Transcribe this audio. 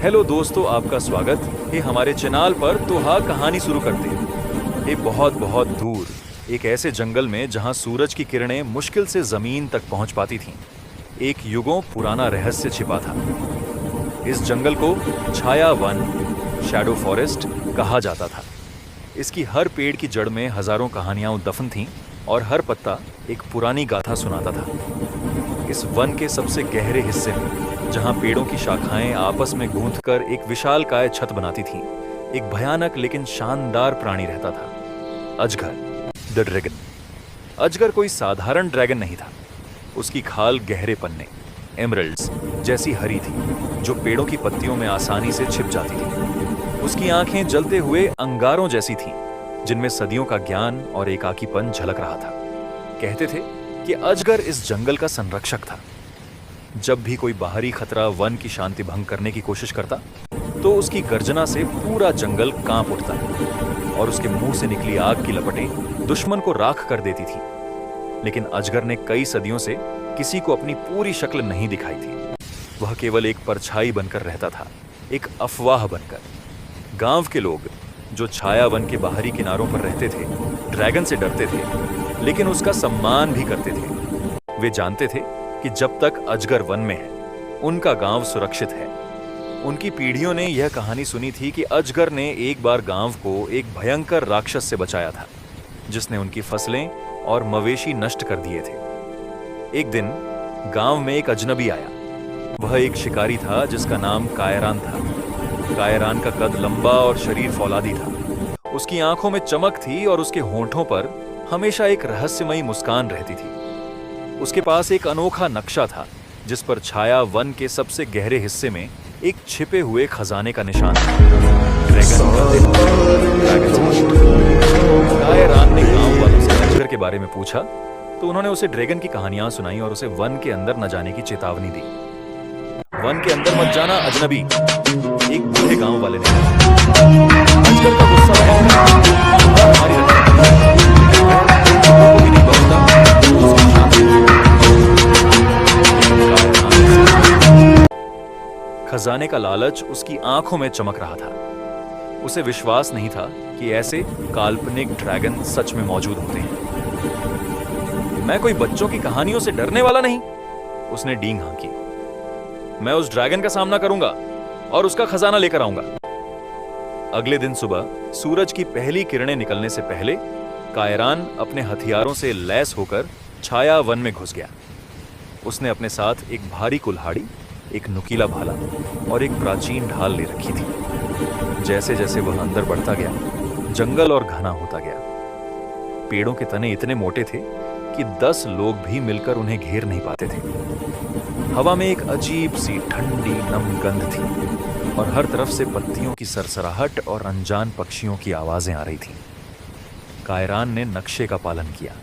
Hello दोस्तों, आपका स्वागत है हमारे चैनल पर। तो हाँ, कहानी शुरू करते हैं। ये बहुत बहुत दूर एक ऐसे जंगल में जहाँ सूरज की किरणें मुश्किल से जमीन तक पहुँच पाती थीं, एक युगों पुराना रहस्य छिपा था। इस जंगल को छाया वन, शैडो फॉरेस्ट कहा जाता था। इसकी हर पेड़ की जड़ में हजारों कहानियां दफन थीं और हर पत्ता एक पुरानी गाथा सुनाता था। इस वन के सबसे गहरे हिस्से में, जहां पेड़ों की शाखाएं आपस में गूंथकर एक विशालकाय छत बनाती थीं, एक भयानक लेकिन शानदार प्राणी रहता था, अजगर, द ड्रैगन। अजगर कोई साधारण ड्रैगन नहीं था। उसकी खाल गहरे पन्ने, एमरल्ड्स जैसी हरी थी, जो पेड़ों की पत्तियों में आसानी से छिप जाती थी। उसकी आंखें जलते हुए अंगारों जैसी थीं, जिनमें सदियों का ज्ञान और एकाकीपन झलक रहा था। कहते थे कि अजगर इस जंगल का संरक्षक था। जब भी कोई बाहरी खतरा वन की शांति भंग करने की कोशिश करता, तो उसकी गर्जना से पूरा जंगल कांप उठता और उसके मुंह से निकली आग की लपटें दुश्मन को राख कर देती थी। लेकिन अजगर ने कई सदियों से किसी को अपनी पूरी शक्ल नहीं दिखाई थी। वह केवल एक परछाई बनकर रहता था, एक अफवाह बनकर। गांव के लोग, जो छाया वन के बाहरी किनारों पर रहते थे, ड्रैगन से डरते थे, लेकिन उसका सम्मान भी करते थे। वे जानते थे कि जब तक अजगर वन में है, उनका गांव सुरक्षित है। उनकी पीढ़ियों ने यह कहानी सुनी थी कि अजगर ने एक बार गांव को एक भयंकर राक्षस से बचाया था, जिसने उनकी फसलें और मवेशी नष्ट कर दिए थे। एक दिन गांव में एक अजनबी आया। वह एक शिकारी था जिसका नाम कायरान था। कायरान का कद लंबा और शरीर फौलादी था। उसकी आंखों में चमक थी और उसके होंठों पर हमेशा एक रहस्यमयी मुस्कान रहती थी। उसके पास एक अनोखा नक्शा था, जिस पर छाया वन के सबसे गहरे हिस्से में एक छिपे हुए खजाने का निशान था। ड्रैगन का दिल। कायरान ने गांव वालों से अजगर के बारे में पूछा, तो उन्होंने उसे ड्रैगन की कहानियां सुनाई और उसे वन के अंदर न जाने की चेतावनी दी। वन के अंदर मत जाना अजनबी, एक बूढ़े गांव वाले ने कहा। अजगर का गुस्सा हमारी खजाने का लालच उसकी आंखों में चमक रहा था। उसे विश्वास नहीं था कि ऐसे काल्पनिक ड्रैगन सच में मौजूद होते हैं। मैं कोई बच्चों की कहानियों से डरने वाला नहीं, उसने डींग हाँकी। मैं उस ड्रैगन का सामना करूंगा और उसका खजाना लेकर आऊंगा। अगले दिन सुबह सूरज की पहली किरणें निकलने से पहले कायरान अपने हथियारों से लैस होकर छाया वन में घुस गया। उसने अपने साथ एक भारी कुल्हाड़ी, एक नुकीला भाला और एक प्राचीन ढाल ले रखी थी। जैसे जैसे वह अंदर बढ़ता गया, जंगल और घना होता गया। पेड़ों के तने इतने मोटे थे कि 10 लोग भी मिलकर उन्हें घेर नहीं पाते थे। हवा में एक अजीब सी ठंडी नम गंध थी और हर तरफ से पत्तियों की सरसराहट और अनजान पक्षियों की आवाजें आ रही थीं। कायरान ने नक्शे का पालन किया।